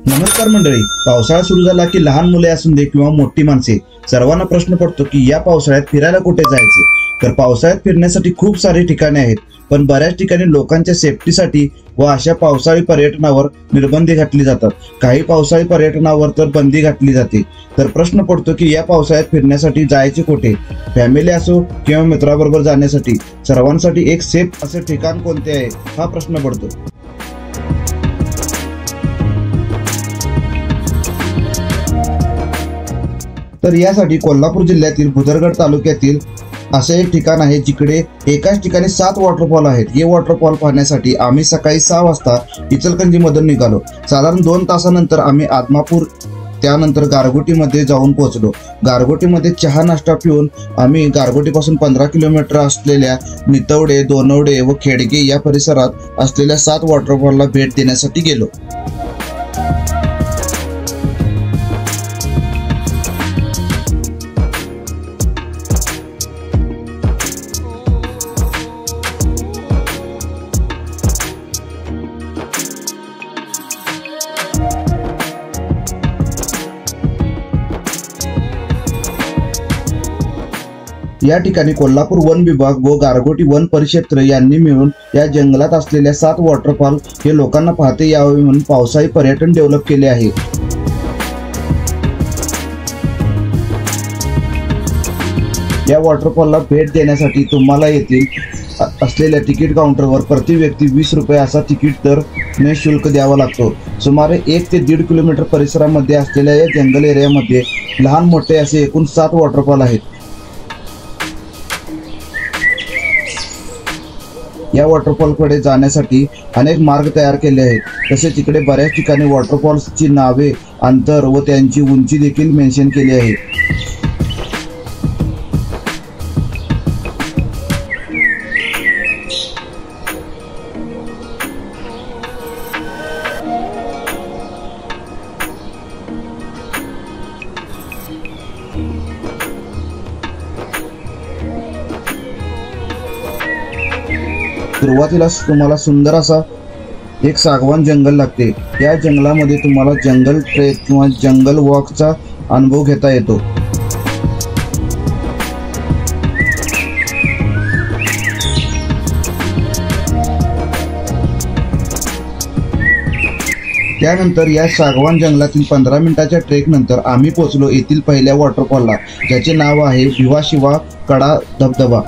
नमस्कार मंडळी, पावसाळा सुरू झाला की लहान मुले असून दे किंवा मोठी माणसे सर्वांना प्रश्न पडतो की या पावसाळ्यात फिरायला कुठे जायचे। तर पावसाळ्यात फिरण्यासाठी खूप सारी ठिकाणे आहेत, पण बऱ्याच ठिकाणी लोकांच्या सेफ्टीसाठी व अशा पावसाळी पर्यटनावर निर्बंधी घातली जातात। काही पावसाळी पर्यटनावर तर बंदी घातली जाते। तर प्रश्न पडतो की या पावसाळ्यात फिरण्यासाठी जायचे कुठे, फॅमिली असो किंवा मित्राबरोबर जाण्यासाठी सर्वांसाठी एक सेफ असे ठिकाण कोणते आहे हा प्रश्न पडतो। तर यासाठी कोल्हापूर जिल्ह्यातील भुदरगड तालुक्यातील असे एक ठिकाण आहे जिकडे एकाच ठिकाणी 7 वॉटरफॉल आहेत। हे वॉटरफॉल पाहण्यासाठी आम्ही सकाळी 6 वाजता इचलकरंजीमधून निघालो। साधारण 2 तासानंतर आम्ही आदमापूर त्यानंतर गारगोटीमध्ये जाऊन पोहोचलो। गारगोटीमध्ये चहा नाश्ता पिऊन आम्ही गारगोटीपासून 15 किलोमीटर असलेल्या नितवडे, दोनवडे व खेडगे या परिसरात असलेल्या 7 वॉटरफॉलला भेट देण्यासाठी गेलो। या ठिकाणी कोल्हापूर वन विभाग व गारगोटी वन परिक्षेत्र यांनी मिळून या जंगलात असलेल्या 7 वॉटरफॉल हे लोकांना पाहता यावे म्हणून पावसाळी पर्यटन डेव्हलप केले आहे। या वॉटरफॉलला भेट देण्यासाठी तुम्हाला येथील असलेल्या तिकीट काउंटरवर प्रति व्यक्ती 20 रुपये असा तिकीट दर ने शुल्क द्यावा लागतो। सुमारे 1 ते 1.5 किलोमीटर परिसरामध्ये असलेल्या या जंगल एरियामध्ये लहान मोठे असे एकूण 7 वॉटरफॉल आहेत। या वॉटरफॉलकडे जाण्यासाठी अनेक मार्ग तयार केले आहेत। तसेच इकडे बऱ्याच ठिकाणी वॉटरफॉल्सची नावे, अंतर व त्यांची उंची देखील मेन्शन केली आहे। सुरुवातीला तुम्हाला सुंदर असा एक सागवान जंगल लागते। या जंगलामध्ये तुम्हाला जंगल ट्रेक किंवा जंगल वॉकचा अनुभव घेता येतो। त्यानंतर या सागवान जंगलातील 15 मिनिटाच्या ट्रेक नंतर आम्ही पोहोचलो येथील पहिल्या वॉटरफॉलला, ज्याचे नाव आहे भिवा शिवा कडा धबधबा।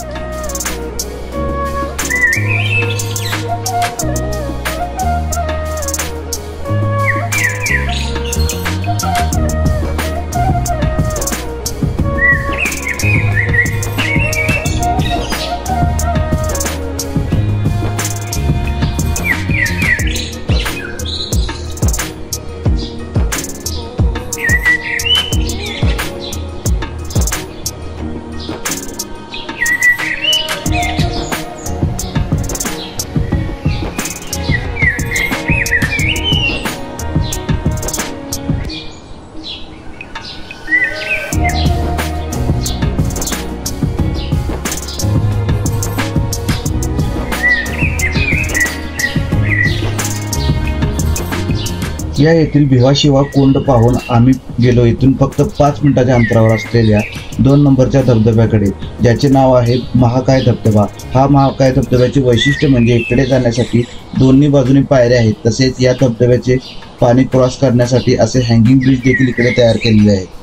या येथील भिवा शिवा कुंड पाहून आम्ही गेलो इथून फक्त 5 मिनिटाच्या अंतरावर असलेल्या 2 नंबरच्या धबधब्याकडे, ज्याचे नाव आहे महाकाय धबधबा। हा महाकाय धबधब्याचे वैशिष्ट्य म्हणजे इकडे जाण्यासाठी दोन्ही बाजूनी पायऱ्या आहेत। तसेच या धबधब्याचे पाणी क्रॉस करण्यासाठी असे हँगिंग ब्रिज देखील इकडे तयार केलेले आहेत।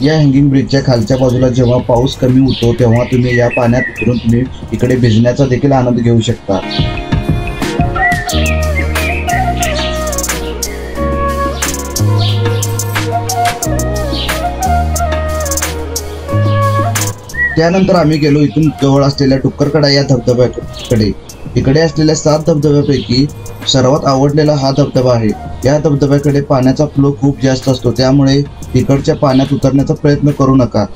या हँगिंग ब्रिजच्या खालच्या बाजूला जेव्हा पाऊस कमी होतो तेव्हा तुम्ही या पाण्यात उतरून तुम्ही इकडे भिजण्याचा देखील आनंद घेऊ शकता। त्यानंतर आम्ही गेलो इथून जवळ असलेल्या टुक्करकडा या धबधब्याकडे. इकडे असलेल्या 7 धबधब्यापैकी सर्वात आवडलेला हा धबधबा आहे. या धबधब्याकडे पाण्याचा फ्लो खूप जास्त असतो, त्यामुळे तिकडच्या पाण्यात उतरण्याचा प्रयत्न करू नका.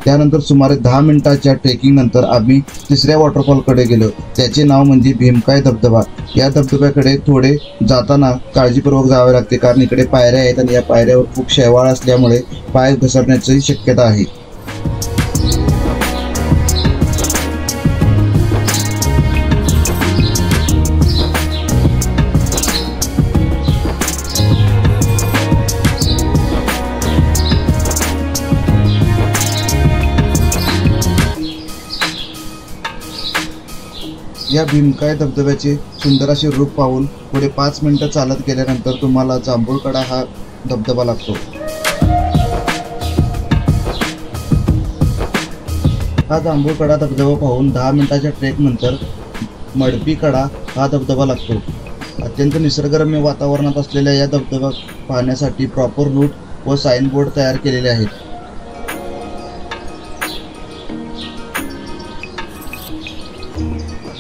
त्यानंतर सुमारे 10 मिनिटाच्या ट्रेकिंग नंतर आम्ही तिसऱ्या वॉटरफॉलकडे गेलो. त्याचे नाव म्हणजे भीमकाय धबधबा. या धबधब्याकडे थोडे जाताना काळजीपूर्वक जावे लागते, कारण इकडे पायऱ्या आहेत आणि या पायऱ्यावर खूप शेवाळ असल्यामुळे पाय घसरण्याची शक्यता आहे. या भीमकाय धबधब्याचे सुंदर असे रूप पाहून पुढे 5 मिनिटं चालत गेल्यानंतर तुम्हाला जांभूळकडा हा धबधबा लागतो. हा जांभूळकडा धबधबा पाहून 10 मिनिटाच्या ट्रेक नंतर मडपीकडा हा धबधबा लागतो. अत्यंत निसर्गरम्य वातावरणात असलेल्या या धबधबा पाहण्यासाठी प्रॉपर रूट व साईनबोर्ड तयार केलेले आहेत.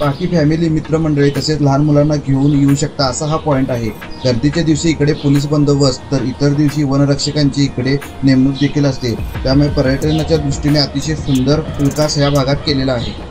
बाकी फॅमिली, मित्रमंडळी तसेच लहान मुलांना घेऊन येऊ शकता असा हा पॉईंट आहे. गर्दीच्या दिवशी इकडे पोलीस बंदोबस्त, तर इतर दिवशी वनरक्षकांची इकडे नेमणूक देखील असते. त्यामुळे पर्यटनाच्या दृष्टीने अतिशय सुंदर विकास या भागात केलेला आहे.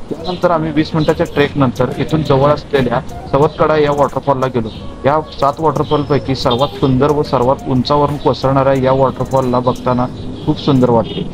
त्यानंतर आम्ही 20 मिनिटाच्या ट्रेक नंतर इथून जवळ असलेल्या सवतकडा या वॉटरफॉलला गेलो. या 7 वॉटरफॉलपैकी सर्वात सुंदर व सर्वात उंचावरून कोसळणाऱ्या या वॉटरफॉलला बघताना खूप सुंदर वाटले.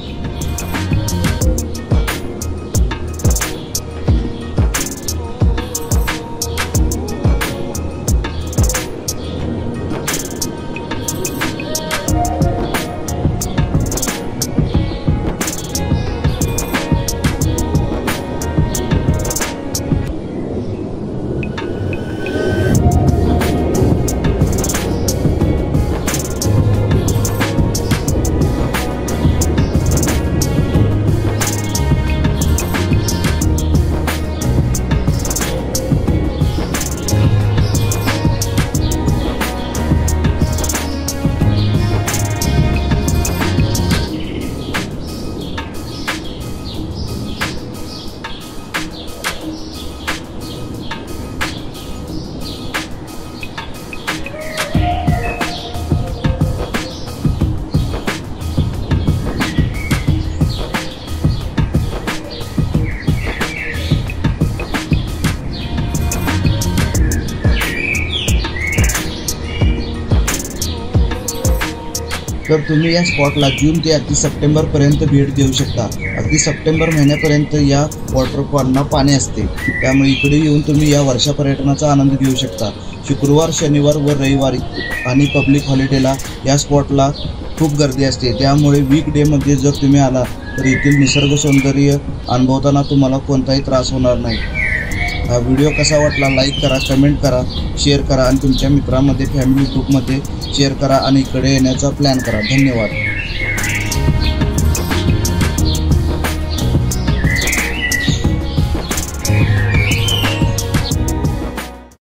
तर तुम्ही या स्पॉटला जून ते अगदी सप्टेंबरपर्यंत भेट देऊ शकता. अगदी सप्टेंबर महिन्यापर्यंत या वॉटरफॉलना पाणी असते, त्यामुळे इकडे येऊन तुम्ही या वर्षा पर्यटनाचा आनंद घेऊ शकता. शुक्रवार, शनिवार व रविवारी आणि पब्लिक हॉलिडेला या स्पॉटला खूप गर्दी असते, त्यामुळे वीकडेमध्ये जर तुम्ही आला तर येथील निसर्ग सौंदर्य अनुभवताना तुम्हाला कोणताही त्रास होणार नाही. हा व्हिडिओ कसा वाटला लाईक करा, कमेंट करा, शेअर करा आणि तुमच्या मित्रांमध्ये, फॅमिली ग्रुपमध्ये शेअर करा आणि इकडे येण्याचा प्लॅन करा. धन्यवाद.